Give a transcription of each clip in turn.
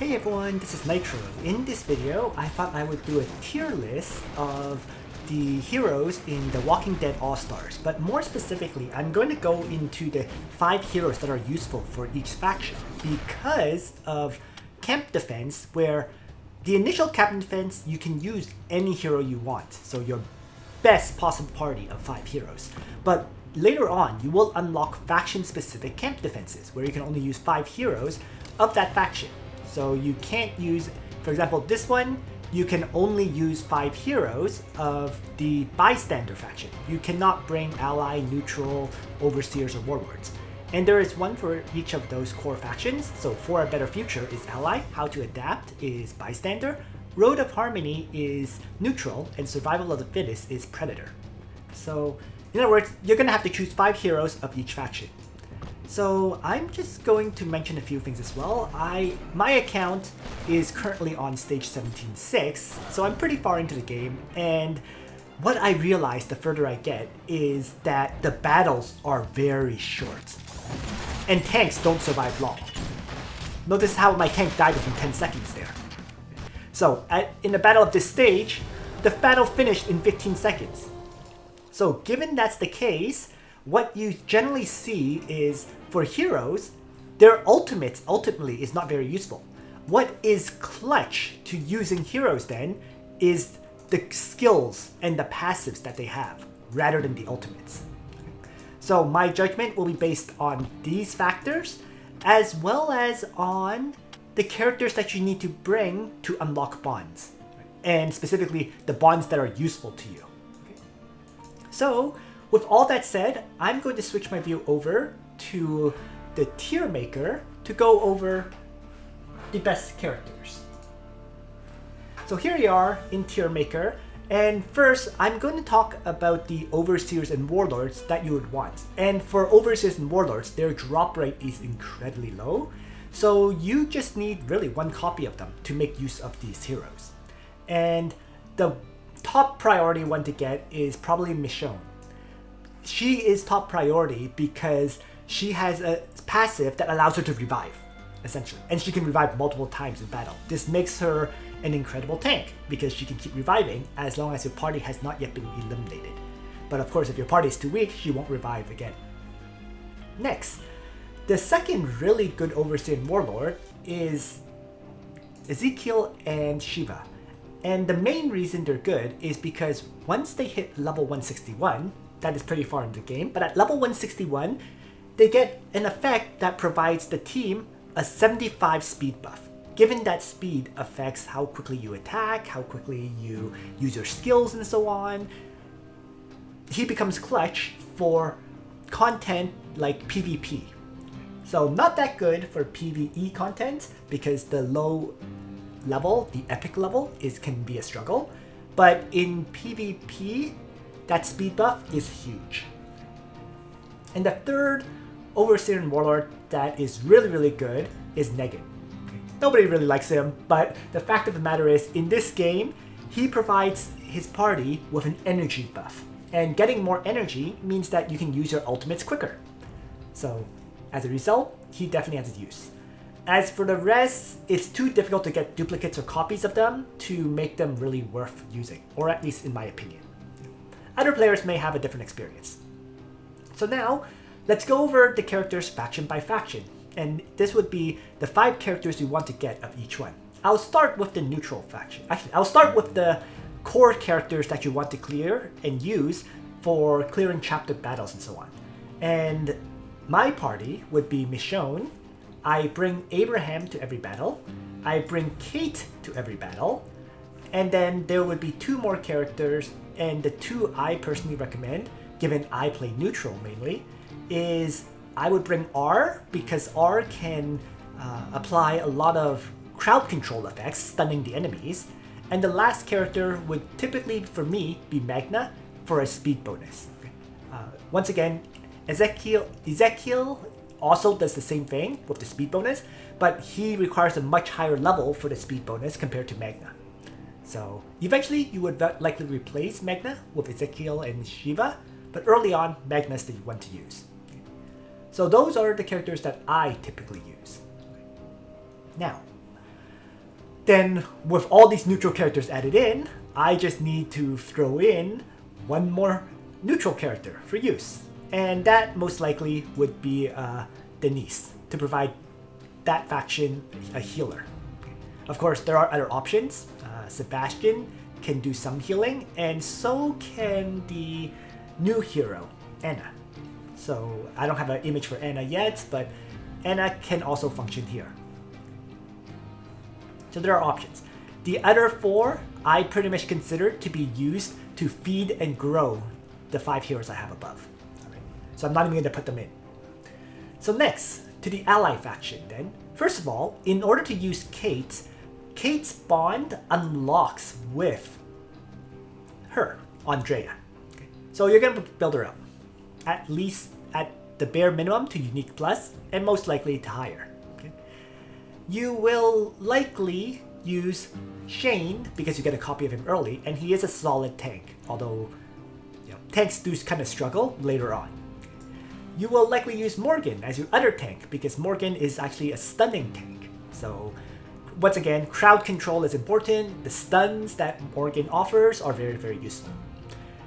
Hey everyone, this is Nitro. In this video, I thought I would do a tier list of the heroes in the Walking Dead All-Stars, but more specifically, I'm going to go into the 5 heroes that are useful for each faction because of camp defense, where the initial camp defense, you can use any hero you want, so your best possible party of 5 heroes. But later on, you will unlock faction-specific camp defenses, where you can only use 5 heroes of that faction. So you can't use, for example, this one, you can only use 5 heroes of the Bystander faction. You cannot bring ally, neutral, overseers, or warlords. And there is one for each of those core factions. So For a Better Future is ally, How to Adapt is Bystander, Road of Harmony is neutral, and Survival of the Fittest is Predator. So in other words, you're going to have to choose 5 heroes of each faction. So I'm just going to mention a few things as well. My account is currently on stage 17.6, so I'm pretty far into the game, and what I realize the further I get is that the battles are very short, and tanks don't survive long. Notice how my tank died within 10 seconds there. So in the battle of this stage, the battle finished in 15 seconds. So given that's the case, what you generally see is, for heroes, their ultimates ultimately is not very useful. What is clutch to using heroes then is the skills and the passives that they have, rather than the ultimates. So my judgment will be based on these factors, as well as on the characters that you need to bring to unlock bonds, and specifically the bonds that are useful to you. So with all that said, I'm going to switch my view over to the tier maker to go over the best characters. So here we are in tier maker, and first I'm going to talk about the overseers and warlords that you would want. And for overseers and warlords, their drop rate is incredibly low, so you just need really 1 copy of them to make use of these heroes. And the top priority one to get is probably Michonne. She is top priority because she has a passive that allows her to revive, essentially. And she can revive multiple times in battle. This makes her an incredible tank because she can keep reviving as long as your party has not yet been eliminated. But of course, if your party is too weak, she won't revive again. Next, the second really good overseer and warlord is Ezekiel and Shiva. And the main reason they're good is because once they hit level 161, that is pretty far in the game, but at level 161, they get an effect that provides the team a 75 speed buff. Given that speed affects how quickly you attack, how quickly you use your skills, and so on, he becomes clutch for content like PvP. So not that good for PvE content because the low level, the epic level, can be a struggle, but in PvP, that speed buff is huge. And the third overseer and warlord that is really good is Negan. Nobody really likes him, but the fact of the matter is, in this game, he provides his party with an energy buff. And getting more energy means that you can use your ultimates quicker. So as a result, he definitely has its use. As for the rest, it's too difficult to get duplicates or copies of them to make them really worth using, or at least in my opinion. Other players may have a different experience. So now, let's go over the characters faction by faction, and this would be the 5 characters you want to get of each one. I'll start with the neutral faction. Actually, I'll start with the core characters that you want to clear and use for clearing chapter battles and so on. And my party would be Michonne. I bring Abraham to every battle. I bring Kate to every battle. And then there would be 2 more characters, and the 2 I personally recommend, given I play neutral mainly, is I would bring R, because R can apply a lot of crowd control effects, stunning the enemies. And the last character would typically, for me, be Magna for a speed bonus. Once again, Ezekiel also does the same thing with the speed bonus, but he requires a much higher level for the speed bonus compared to Magna. So eventually you would likely replace Magna with Ezekiel and Shiva, but early on, Magna's the one to use. So those are the characters that I typically use. Now, then with all these neutral characters added in, I just need to throw in one more neutral character for use. And that most likely would be Denise, to provide that faction a healer. Of course, there are other options. Sebastian can do some healing, and so can the new hero, Anna. So I don't have an image for Anna yet, but Anna can also function here. So there are options. The other 4 I pretty much consider to be used to feed and grow the 5 heroes I have above. Right. So I'm not even going to put them in. So next, to the ally faction then. First of all, in order to use Kate, Kate's bond unlocks with her, Andrea. Okay. So you're going to build her up, at least at the bare minimum to Unique Plus, and most likely to higher. Okay. You will likely use Shane because you get a copy of him early, and he is a solid tank, although tanks do kind of struggle later on. You will likely use Morgan as your other tank because Morgan is actually a stunning tank. So once again, crowd control is important. The stuns that Morgan offers are very, very useful.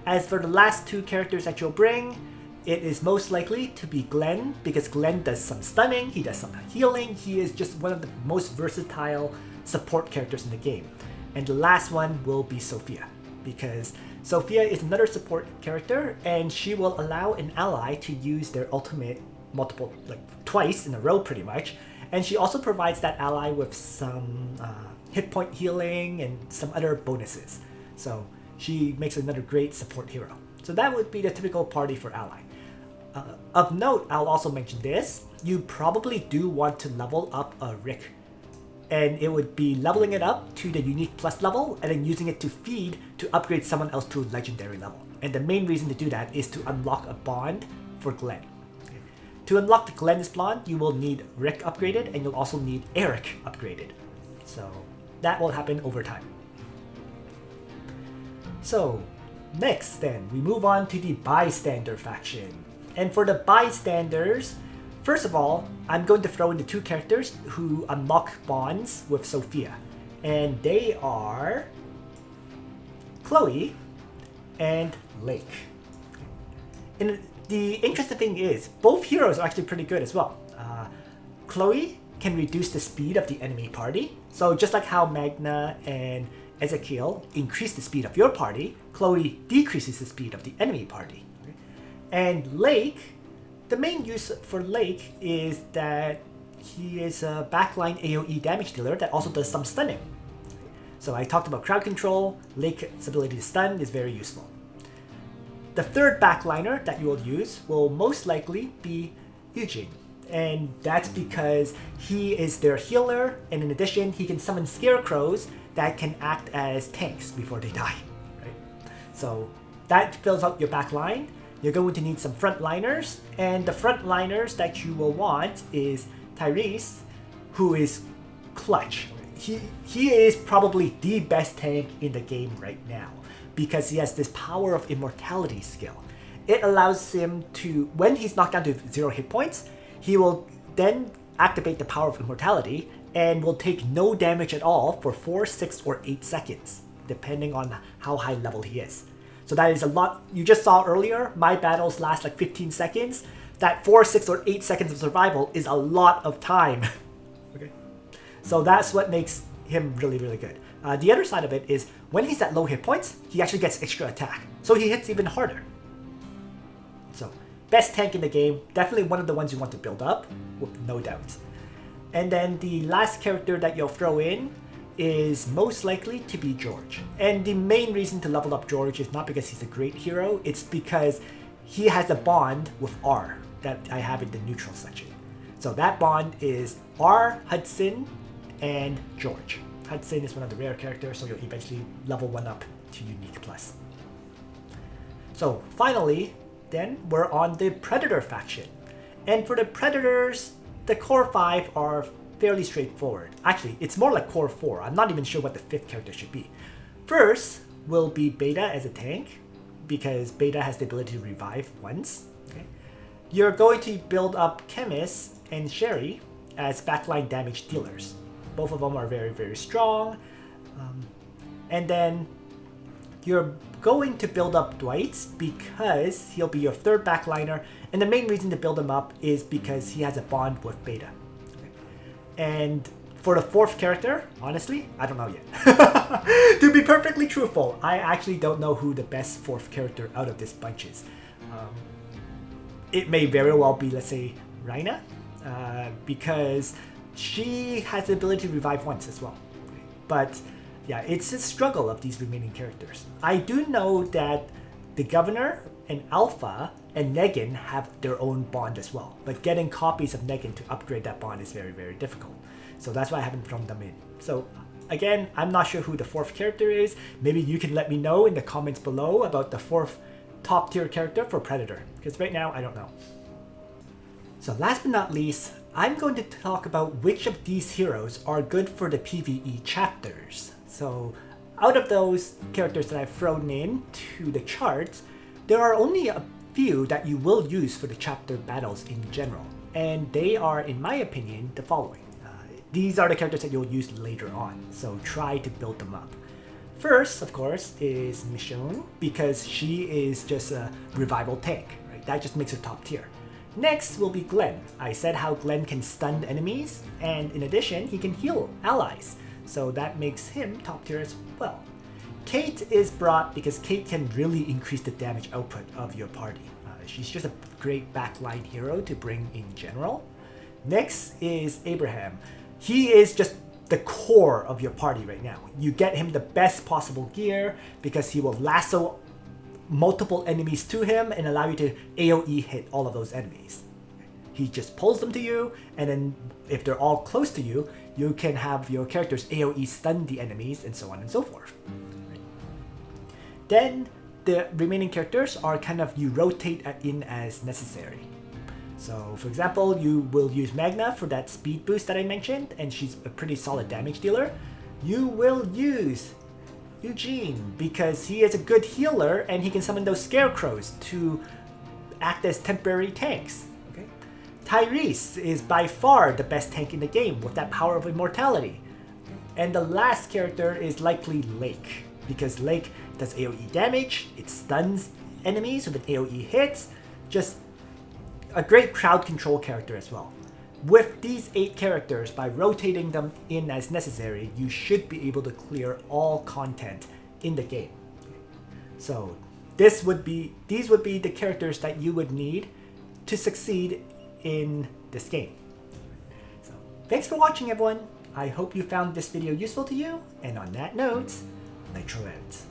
As for the last 2 characters that you'll bring, it is most likely to be Glenn, because Glenn does some stunning, he does some healing, he is just one of the most versatile support characters in the game. And the last one will be Sophia, because Sophia is another support character, and she will allow an ally to use their ultimate twice in a row pretty much. And she also provides that ally with some hit point healing and some other bonuses. So she makes another great support hero. So that would be the typical party for ally. Of note, I'll also mention this. You probably do want to level up a Rick. And it would be leveling it up to the Unique Plus level and then using it to feed to upgrade someone else to Legendary level. And the main reason to do that is to unlock a bond for Glenn. To unlock the Glenn's bond, you will need Rick upgraded, and you'll also need Eric upgraded. So that will happen over time. So next then, we move on to the Bystander faction. And for the Bystanders, first of all, I'm going to throw in the 2 characters who unlock bonds with Sophia. And they are Chloe and Lake. And the interesting thing is, both heroes are actually pretty good as well. Chloe can reduce the speed of the enemy party. So just like how Magna and Ezekiel increase the speed of your party, Chloe decreases the speed of the enemy party. And Lake, the main use for Lake is that he is a backline AoE damage dealer that also does some stunning. So I talked about crowd control. Lake's ability to stun is very useful. The third backliner that you will use will most likely be Eugene. And that's because he is their healer, and in addition, he can summon scarecrows that can act as tanks before they die. Right? So that fills out your backline. You're going to need some frontliners, and the frontliners that you will want is Tyrese, who is clutch. He is probably the best tank in the game right now, because he has this power of immortality skill. It allows him to, when he's knocked down to 0 hit points, he will then activate the power of immortality and will take no damage at all for 4, 6, or 8 seconds, depending on how high level he is. So that is a lot. You just saw earlier, my battles last like 15 seconds. That 4, 6, or 8 seconds of survival is a lot of time. Okay, so that's what makes him really, really good. The other side of it is when he's at low hit points, he actually gets extra attack. So he hits even harder. So best tank in the game, definitely one of the ones you want to build up, with no doubt. And then the last character that you'll throw in is most likely to be George. And the main reason to level up George is not because he's a great hero, it's because he has a bond with R that I have in the neutral section. So that bond is R, Hudson, and George. Hudson is one of the rare characters, so you'll eventually level 1 up to Unique Plus. So finally, then we're on the Predator faction. And for the Predators, the core 5 are fairly straightforward. Actually, it's more like core 4. I'm not even sure what the 5th character should be. First will be Beta as a tank, because Beta has the ability to revive once. Okay? You're going to build up Chemist and Sherry as backline damage dealers. Both of them are very, very strong. And then you're going to build up Dwight's because he'll be your third backliner, and the main reason to build him up is because he has a bond with Beta. And for the fourth character, honestly, I don't know yet. To be perfectly truthful, I actually don't know who the best fourth character out of this bunch is. It may very well be, let's say, Rhina, because she has the ability to revive once as well. But yeah, it's a struggle of these remaining characters. I do know that the Governor and Alpha and Negan have their own bond as well, but getting copies of Negan to upgrade that bond is very, very difficult. So that's why I haven't thrown them in. So again, I'm not sure who the fourth character is. Maybe you can let me know in the comments below about the fourth top tier character for Predator, because right now I don't know. So last but not least, I'm going to talk about which of these heroes are good for the PvE chapters. So out of those characters that I've thrown in to the charts, there are only a few that you will use for the chapter battles in general. And they are, in my opinion, the following. These are the characters that you'll use later on, so try to build them up. First, of course, is Michonne, because she is just a revival tank, right? That just makes her top tier. Next will be Glenn. I said how Glenn can stun enemies, and in addition, he can heal allies. So that makes him top tier as well. Kate is brought because Kate can really increase the damage output of your party. She's just a great backline hero to bring in general. Next is Abraham. He is just the core of your party right now. You get him the best possible gear because he will lasso multiple enemies to him and allow you to AoE hit all of those enemies. He just pulls them to you, and then if they're all close to you, you can have your characters AoE stun the enemies and so on and so forth. Then the remaining characters are kind of, you rotate in as necessary. So for example, you will use Magna for that speed boost that I mentioned, and she's a pretty solid damage dealer. You will use Eugene because he is a good healer and he can summon those scarecrows to act as temporary tanks. Okay? Tyrese is by far the best tank in the game with that power of immortality. And the last character is likely Lake, because Lake does AoE damage, it stuns enemies with an AoE hit, just a great crowd control character as well. With these 8 characters, by rotating them in as necessary, you should be able to clear all content in the game. So these would be the characters that you would need to succeed in this game. So thanks for watching, everyone. I hope you found this video useful to you, and on that note, Nitro ends.